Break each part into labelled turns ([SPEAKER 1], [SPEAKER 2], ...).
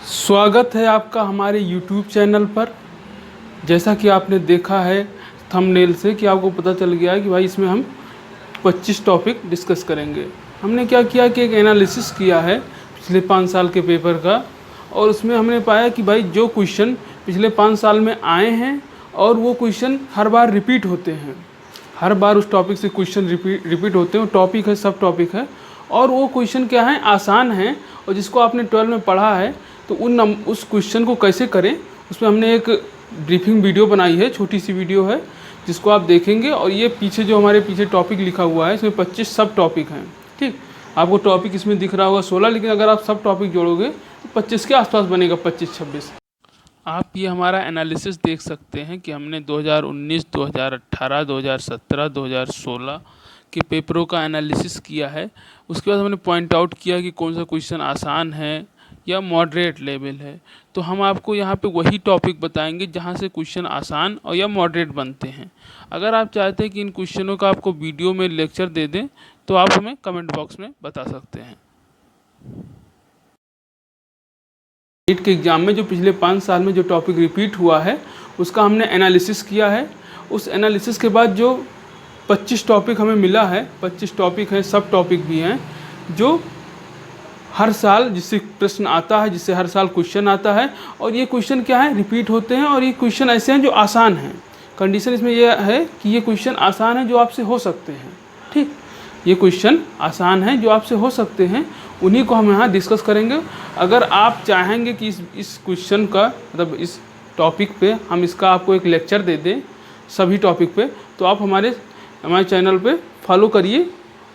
[SPEAKER 1] स्वागत है आपका हमारे YouTube चैनल पर। जैसा कि आपने देखा है थंबनेल से कि आपको पता चल गया है कि भाई इसमें हम 25 टॉपिक डिस्कस करेंगे। हमने क्या किया कि एक एनालिसिस किया है पिछले 5 साल के पेपर का, और उसमें हमने पाया कि भाई जो क्वेश्चन पिछले 5 साल में आए हैं और वो क्वेश्चन हर बार रिपीट होते हैं, हर बार उस टॉपिक से क्वेश्चन रिपीट होते हैं। वो टॉपिक है, सब टॉपिक है, और वो क्वेश्चन क्या है, आसान है, और जिसको आपने 12 में पढ़ा है तो उस क्वेश्चन को कैसे करें उसमें हमने एक ब्रीफिंग वीडियो बनाई है, छोटी सी वीडियो है जिसको आप देखेंगे। और ये पीछे जो हमारे पीछे टॉपिक लिखा हुआ है इसमें 25 सब टॉपिक हैं। ठीक, आपको टॉपिक इसमें दिख रहा होगा 16, लेकिन अगर आप सब टॉपिक जोड़ोगे तो 25 के आसपास बनेगा, 25-26। आप ये हमारा एनालिसिस देख सकते हैं कि हमने 2019, 2018, 2017, 2016 के पेपरों का एनालिसिस किया है। उसके बाद हमने पॉइंट आउट किया कि कौन सा क्वेश्चन आसान है या मॉडरेट लेवल है। तो हम आपको यहाँ पे वही टॉपिक बताएंगे जहाँ से क्वेश्चन आसान और या मॉडरेट बनते हैं। अगर आप चाहते हैं कि इन क्वेश्चनों का आपको वीडियो में लेक्चर दे दें तो आप हमें कमेंट बॉक्स में बता सकते हैं। नीट के एग्ज़ाम में जो पिछले 5 साल में जो टॉपिक रिपीट हुआ है उसका हमने एनालिसिस किया है। उस एनालिसिस के बाद जो 25 टॉपिक हमें मिला है, 25 टॉपिक हैं, सब टॉपिक भी हैं, जो हर साल जिससे प्रश्न आता है, जिससे हर साल क्वेश्चन आता है। और ये क्वेश्चन क्या है, रिपीट होते हैं, और ये क्वेश्चन ऐसे हैं जो आसान हैं। कंडीशन इसमें यह है कि ये क्वेश्चन आसान है जो आपसे हो सकते हैं। ठीक, ये क्वेश्चन आसान है जो आपसे हो सकते हैं, उन्हीं को हम यहाँ डिस्कस करेंगे। अगर आप चाहेंगे कि इस क्वेश्चन का मतलब इस टॉपिक पे हम इसका आपको एक लेक्चर दे दें सभी टॉपिक पे, तो आप हमारे चैनल पे फॉलो करिए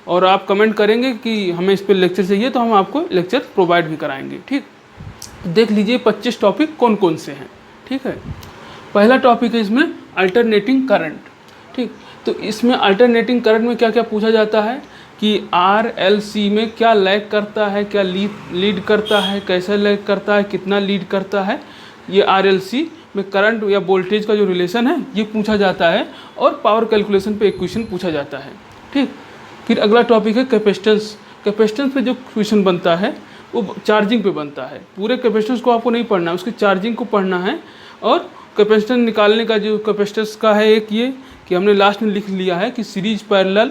[SPEAKER 1] और आप कमेंट करेंगे कि हमें इस पे लेक्चर चाहिए, तो हम आपको लेक्चर प्रोवाइड भी कराएंगे। ठीक, देख लीजिए 25 टॉपिक कौन कौन से हैं। ठीक है, पहला टॉपिक है इसमें अल्टरनेटिंग करंट। ठीक, तो इसमें अल्टरनेटिंग करंट में क्या क्या पूछा जाता है कि RLC में क्या लैग करता है, क्या लीड करता है, कैसे लैग करता है, कितना लीड करता है। ये RLC में करंट या वोल्टेज का जो रिलेशन है ये पूछा जाता है, और पावर कैलकुलेशन पे एक क्वेश्चन पूछा जाता है। ठीक, फिर अगला टॉपिक है कैपेसिटेंस। कैपेसिटेंस पे जो क्वेश्चन बनता है वो चार्जिंग पे बनता है। पूरे कैपेसिटेंस को आपको नहीं पढ़ना है, उसकी चार्जिंग को पढ़ना है। और कैपेसिटेंस निकालने का जो कैपेसिटेंस का है एक ये कि हमने लास्ट में लिख लिया है कि सीरीज पैरेलल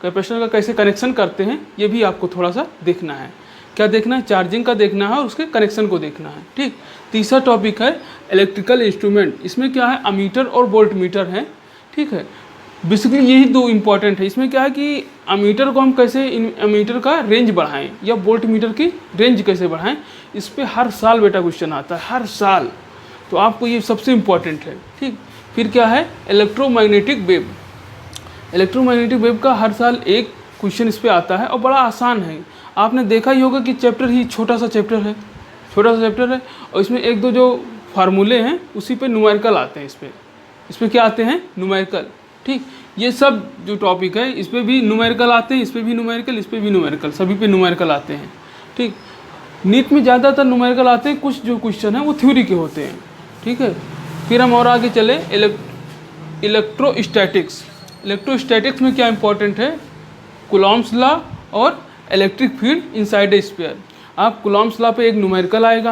[SPEAKER 1] कैपेसिटर का कैसे कनेक्शन करते हैं, ये भी आपको थोड़ा सा देखना है। क्या देखना है, चार्जिंग का देखना है और उसके कनेक्शन को देखना है। ठीक, तीसरा टॉपिक है इलेक्ट्रिकल इंस्ट्रूमेंट। इसमें क्या है, अमीटर और वोल्ट मीटर है। ठीक है, बेसिकली यही दो इम्पॉर्टेंट है। इसमें क्या है कि अमीटर को हम कैसे अमीटर का रेंज बढ़ाएं या वोल्ट मीटर की रेंज कैसे बढ़ाएं, इस पर हर साल बेटा क्वेश्चन आता है, हर साल। तो आपको ये सबसे इम्पॉर्टेंट है। ठीक, फिर क्या है, इलेक्ट्रोमैग्नेटिक वेव। इलेक्ट्रोमैग्नेटिक वेव का हर साल एक क्वेश्चन इस पर आता है और बड़ा आसान है। आपने देखा ही होगा कि चैप्टर ही छोटा सा चैप्टर है, और इसमें एक दो जो फार्मूले हैं उसी पे न्यूमेरिकल आते हैं। इस पर क्या आते हैं, न्यूमेरिकल। ठीक, ये सब जो टॉपिक है इस पर भी न्यूमेरिकल आते हैं, इस पर भी न्यूमेरिकल, इस पर भी न्यूमेरिकल, सभी पे न्यूमेरिकल आते हैं। ठीक, नीट में ज़्यादातर न्यूमेरिकल आते हैं, कुछ जो क्वेश्चन हैं वो थ्योरी के होते हैं। ठीक है, फिर हम और आगे चले, इलेक्ट्रोस्टैटिक्स। इलेक्ट्रोस्टैटिक्स में क्या इंपॉर्टेंट है, कूलॉम्स लॉ और electric field inside a sphere. आप कूलॉम्स लॉ पे एक न्यूमेरिकल आएगा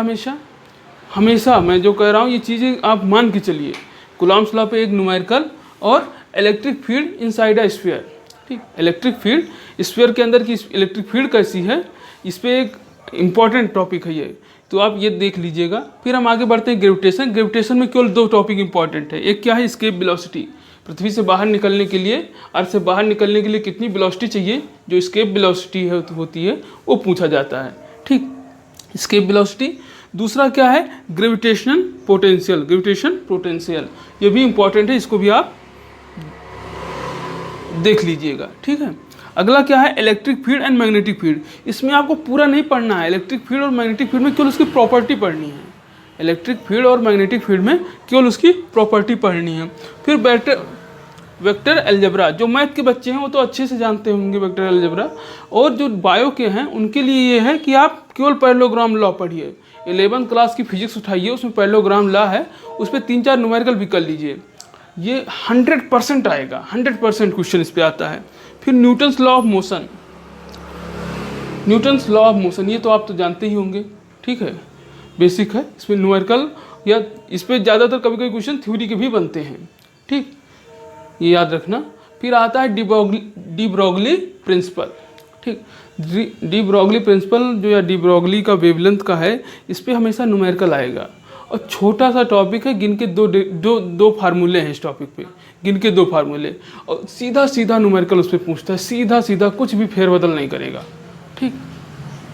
[SPEAKER 1] हमेशा मैं जो कह रहा हूँ ये चीज़ें आप मान के चलिए। कूलॉम्स लॉ पे एक न्यूमेरिकल और electric field inside a sphere. ठीक, इलेक्ट्रिक फील्ड स्फीयर के अंदर की इलेक्ट्रिक फील्ड कैसी है, इस पर एक इम्पॉर्टेंट टॉपिक है ये, तो आप ये देख लीजिएगा। फिर हम आगे बढ़ते हैं ग्रेविटेशन। ग्रेविटेशन में केवल 2 टॉपिक इंपॉर्टेंट है। एक क्या है, एस्केप वेलोसिटी। पृथ्वी से बाहर निकलने के लिए, अर्थ से बाहर निकलने के लिए कितनी वेलोसिटी चाहिए, जो एस्केप वेलोसिटी होती है वो पूछा जाता है। ठीक, एस्केप वेलोसिटी। दूसरा क्या है, ग्रेविटेशनल पोटेंशियल। ग्रेविटेशन पोटेंशियल ये भी इंपॉर्टेंट है, इसको भी आप देख लीजिएगा। ठीक है, अगला क्या है, electric field and magnetic field. इसमें आपको पूरा नहीं पढ़ना है, इलेक्ट्रिक फील्ड और मैग्नेटिक फील्ड में केवल उसकी प्रॉपर्टी पढ़नी है। इलेक्ट्रिक फील्ड और मैग्नेटिक फील्ड में केवल उसकी प्रॉपर्टी पढ़नी है। फिर वेक्टर अलजेब्रा। जो मैथ के बच्चे हैं वो तो अच्छे से जानते होंगे वेक्टर अलजेब्रा, और जो बायो के हैं उनके लिए ये है कि आप केवल पैरेललोग्राम लॉ पढ़िए। 11th क्लास की फिजिक्स उठाइए, उसमें पैरेललोग्राम लॉ है, उस पर 3-4 न्यूमेरिकल भी कर लीजिए, ये 100% आएगा। 100% क्वेश्चन इस पर आता है। फिर Newton's law of motion. Newton's law of motion ये तो आप तो जानते ही होंगे। ठीक है, बेसिक है, इसमें न्यूमेरिकल या इस पर ज़्यादातर कभी कभी क्वेश्चन थ्योरी के भी बनते हैं, ठीक, ये याद रखना। फिर आता है डी ब्रोगली प्रिंसिपल, ठीक। डी ब्रोगली प्रिंसिपल जो या डी ब्रोगली का वेवलेंथ का है, इस पर हमेशा न्यूमेरिकल आएगा और छोटा सा टॉपिक है, गिन के दो फार्मूले हैं इस टॉपिक पे, गिन के 2 फार्मूले, और सीधा सीधा न्यूमेरिकल उस पर पूछता है, सीधा सीधा, कुछ भी फेरबदल नहीं करेगा, ठीक।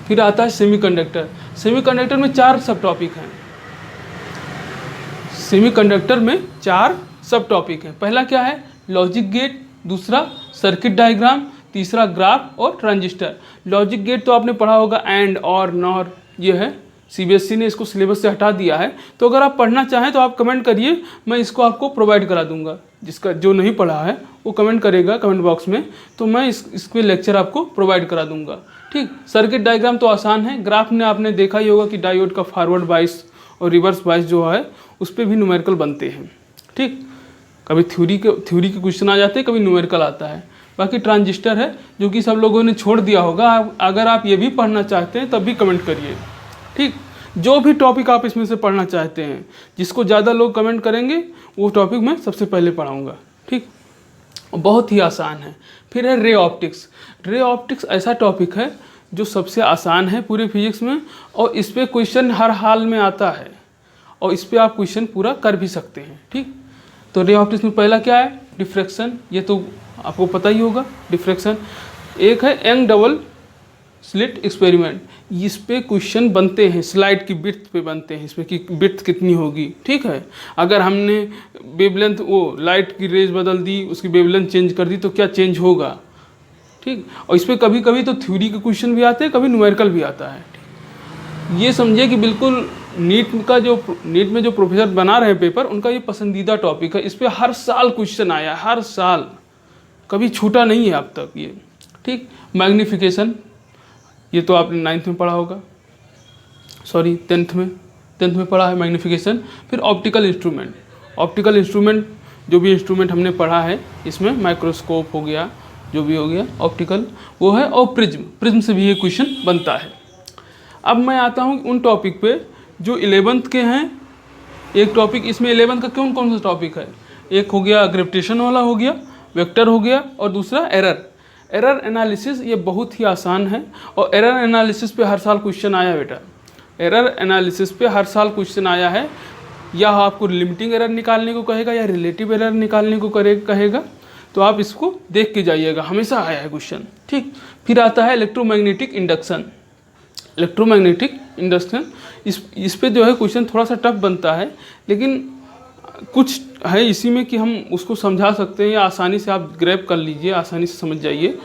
[SPEAKER 1] फिर आता है सेमीकंडक्टर। सेमीकंडक्टर में 4 सब टॉपिक हैं। सेमीकंडक्टर में 4 सब टॉपिक हैं। पहला क्या है? लॉजिक गेट, दूसरा सर्किट डायग्राम, तीसरा ग्राफ और ट्रांजिस्टर। लॉजिक गेट तो आपने पढ़ा होगा, एंड, और, नॉर, ये है। सीबीएसई ने इसको सिलेबस से हटा दिया है, तो अगर आप पढ़ना चाहें तो आप कमेंट करिए, मैं इसको आपको प्रोवाइड करा दूंगा। जिसका जो नहीं पढ़ा है वो कमेंट करेगा कमेंट बॉक्स में, तो मैं इसके लेक्चर आपको प्रोवाइड करा दूंगा, ठीक। सर्किट डायग्राम तो आसान है। ग्राफ में आपने देखा ही होगा कि डायोड का फॉरवर्ड बाइस और रिवर्स बाइस जो है उस पर भी न्यूमेरिकल बनते हैं, ठीक। कभी थ्योरी के क्वेश्चन आ जाते हैं, कभी न्यूमेरिकल आता है। बाकी ट्रांजिस्टर है जो कि सब लोगों ने छोड़ दिया होगा। अगर आप ये भी पढ़ना चाहते हैं तब भी कमेंट करिए, ठीक। जो भी टॉपिक आप इसमें से पढ़ना चाहते हैं, जिसको ज़्यादा लोग कमेंट करेंगे वो टॉपिक मैं सबसे पहले पढ़ाऊँगा, ठीक। बहुत ही आसान है। फिर है रे ऑप्टिक्स। रे ऑप्टिक्स ऐसा टॉपिक है जो सबसे आसान है पूरे फिजिक्स में, और इस पर क्वेश्चन हर हाल में आता है और इस पर आप क्वेश्चन पूरा कर भी सकते हैं, ठीक। तो रे ऑप्टिक्स में पहला क्या है? डिफ्रैक्शन, ये तो आपको पता ही होगा डिफ्रैक्शन। एक है यंग डबल स्लिट एक्सपेरिमेंट, इस पे क्वेश्चन बनते हैं, स्लाइड की विड्थ पे बनते हैं, इसमें कि विड्थ कितनी होगी, ठीक है। अगर हमने वेवलेंथ, वो लाइट की रेज बदल दी, उसकी वेवलेंथ चेंज कर दी तो क्या चेंज होगा, ठीक। और इस पर कभी कभी तो थ्योरी के क्वेश्चन भी आते हैं, कभी न्यूमेरिकल भी आता है, ठीक। ये समझिए कि बिल्कुल नीट में जो प्रोफेसर बना रहे हैं पेपर, उनका ये पसंदीदा टॉपिक है। इस पर हर साल क्वेश्चन आया, हर साल, कभी छूटा नहीं है अब तक ये, ठीक। मैग्नीफिकेशन, ये तो आपने 9th में पढ़ा होगा, सॉरी 10th में पढ़ा है मैग्नीफिकेशन। फिर ऑप्टिकल इंस्ट्रूमेंट, जो भी इंस्ट्रूमेंट हमने पढ़ा है इसमें, माइक्रोस्कोप हो गया, जो भी हो गया ऑप्टिकल वो है, और प्रिज्म से भी ये क्वेश्चन बनता है। अब मैं आता हूँ उन टॉपिक पे जो 11th के हैं। एक टॉपिक इसमें 11th का कौन सा टॉपिक है? एक हो गया ग्रेविटेशन वाला, हो गया वेक्टर, हो गया, और दूसरा एरर एनालिसिस। ये बहुत ही आसान है और एरर एनालिसिस पे हर साल क्वेश्चन आया बेटा। एरर एनालिसिस पे हर साल क्वेश्चन आया है, या आपको लिमिटिंग एरर निकालने को कहेगा या रिलेटिव एरर निकालने को कहेगा, तो आप इसको देख के जाइएगा, हमेशा आया है क्वेश्चन, ठीक। फिर आता है इलेक्ट्रोमैग्नेटिक इंडक्शन। इस पे जो है क्वेश्चन थोड़ा सा टफ बनता है, लेकिन कुछ है इसी में कि हम उसको समझा सकते हैं, या आसानी से आप ग्रैब कर लीजिए, आसानी से समझ जाइए।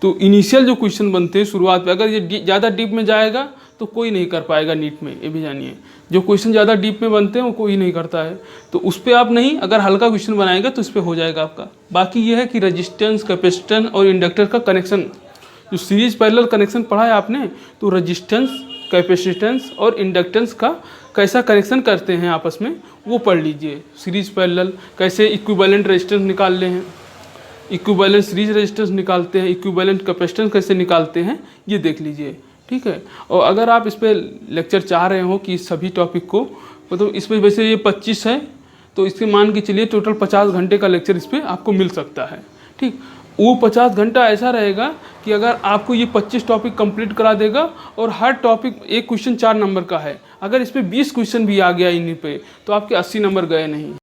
[SPEAKER 1] तो इनिशियल जो क्वेश्चन बनते हैं शुरुआत में, अगर ये ज़्यादा डीप में जाएगा तो कोई नहीं कर पाएगा नीट में, ये भी जानिए। जो क्वेश्चन ज़्यादा डीप में बनते हैं वो कोई नहीं करता है, तो उस पर आप नहीं, अगर हल्का क्वेश्चन बनाएगा तो इस पर हो जाएगा आपका। बाकी ये है कि रजिस्टेंस, कैपेसिटेंस और इंडक्टर का कनेक्शन, जो सीरीज पैरेलल कनेक्शन पढ़ा है आपने, तो रजिस्टेंस, कैपेसिटेंस और इंडक्टेंस का कैसा कनेक्शन करते हैं आपस में, वो पढ़ लीजिए। सीरीज पैरेलल कैसे इक्विवेलेंट रेजिस्टेंस निकाल हैं, इक्विवेलेंट सीरीज रेजिस्टेंस निकालते हैं, इक्विवेलेंट कैपेसिटेंस कैसे निकालते हैं, ये देख लीजिए, ठीक है। और अगर आप इस पर लेक्चर चाह रहे हो कि सभी टॉपिक को, मतलब इस पर वैसे ये 25 है, तो इसके मान के चलिए टोटल 50 घंटे का लेक्चर इस पर आपको मिल सकता है, ठीक। वो 50 घंटा ऐसा रहेगा कि अगर आपको ये 25 टॉपिक कंप्लीट करा देगा, और हर टॉपिक एक क्वेश्चन 4 नंबर का है, अगर इस पर 20 क्वेश्चन भी आ गया इन्हीं पे, तो आपके 80 नंबर गए नहीं।